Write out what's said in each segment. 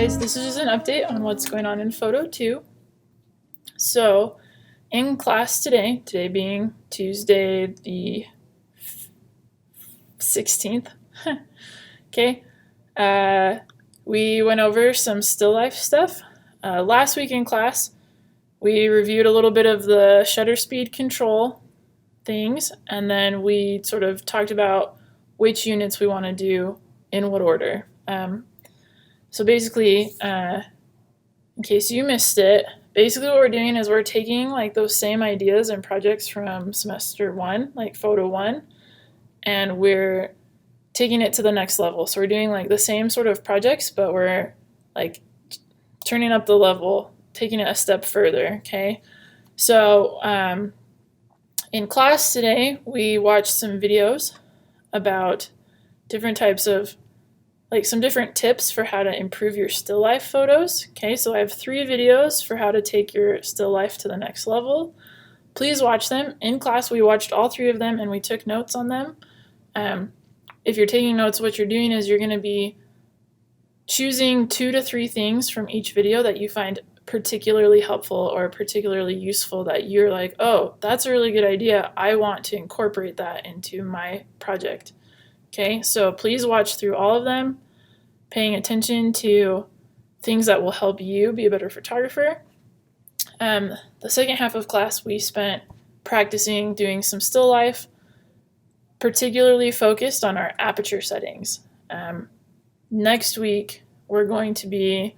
guys, this is just an update on what's going on in Photo 2. So, in class today being Tuesday the 16th, okay, we went over some still life stuff. Last week in class, we reviewed a little bit of the shutter speed control things, and then we sort of talked about which units we want to do in what order. So basically, in case you missed it, basically what we're doing is we're taking like those same ideas and projects from semester 1, like Photo 1, and we're taking it to the next level. So we're doing like the same sort of projects, but we're like turning up the level, taking it a step further, okay? So in class today, we watched some videos about different types of, like some different tips for how to improve your still life photos. Okay, so I have 3 videos for how to take your still life to the next level. Please watch them. In class, we watched all 3 of them and we took notes on them. If you're taking notes, what you're doing is you're going to be choosing 2 to 3 things from each video that you find particularly helpful or particularly useful, that you're like, oh, that's a really good idea. I want to incorporate that into my project. Okay, so please watch through all of them, paying attention to things that will help you be a better photographer. The second half of class, we spent practicing doing some still life, particularly focused on our aperture settings. Next week, we're going to be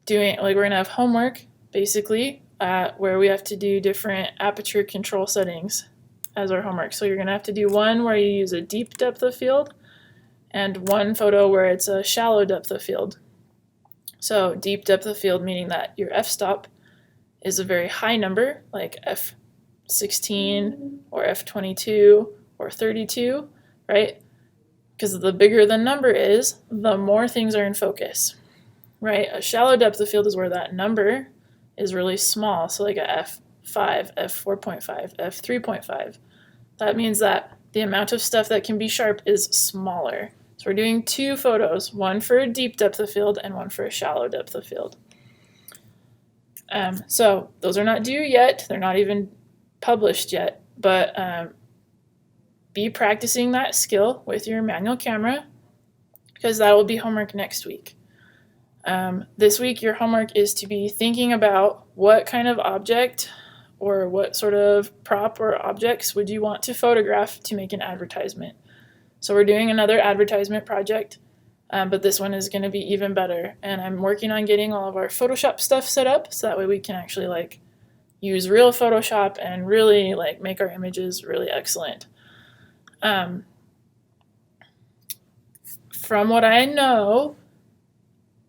doing, like, we're going to have homework, basically, where we have to do different aperture control settings as our homework. So you're going to have to do one where you use a deep depth of field and one photo where it's a shallow depth of field. So deep depth of field meaning that your f-stop is a very high number, like f16 or f22 or 32, right? Because the bigger the number is, the more things are in focus, right? A shallow depth of field is where that number is really small, so like a f5, f4.5, f3.5. That means that the amount of stuff that can be sharp is smaller. So we're doing 2 photos, one for a deep depth of field and one for a shallow depth of field. So those are not due yet. They're not even published yet, but be practicing that skill with your manual camera, because that will be homework next week. This week, your homework is to be thinking about what kind of object or what sort of prop or objects would you want to photograph to make an advertisement. So we're doing another advertisement project, but this one is going to be even better. And I'm working on getting all of our Photoshop stuff set up so that way we can actually like use real Photoshop and really like make our images really excellent. From what I know,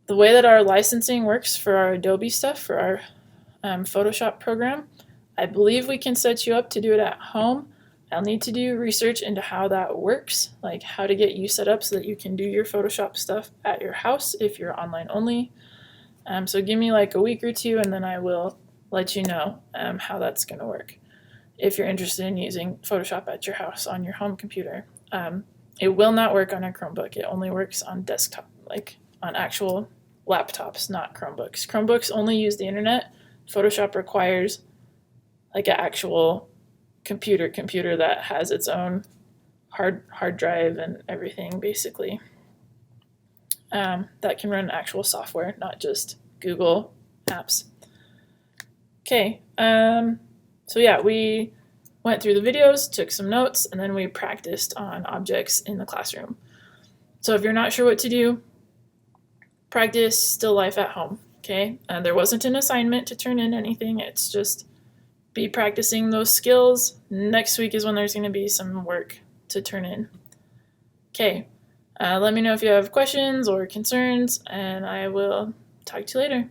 the way that our licensing works for our Adobe stuff, for our Photoshop program, I believe we can set you up to do it at home. I'll need to do research into how that works, like how to get you set up so that you can do your Photoshop stuff at your house if you're online only. So give me like a week or 2 and then I will let you know how that's going to work if you're interested in using Photoshop at your house on your home computer. It will not work on a Chromebook. It only works on desktop, like on actual laptops, not Chromebooks. Chromebooks only use the internet. Photoshop requires like an actual computer that has its own hard drive and everything, basically, that can run actual software, not just Google apps. Okay, so yeah, we went through the videos, took some notes, and then we practiced on objects in the classroom. So if you're not sure what to do, practice still life at home, okay? There wasn't an assignment to turn in anything. It's just be practicing those skills. Next week is when there's going to be some work to turn in. Okay, let me know if you have questions or concerns, and I will talk to you later.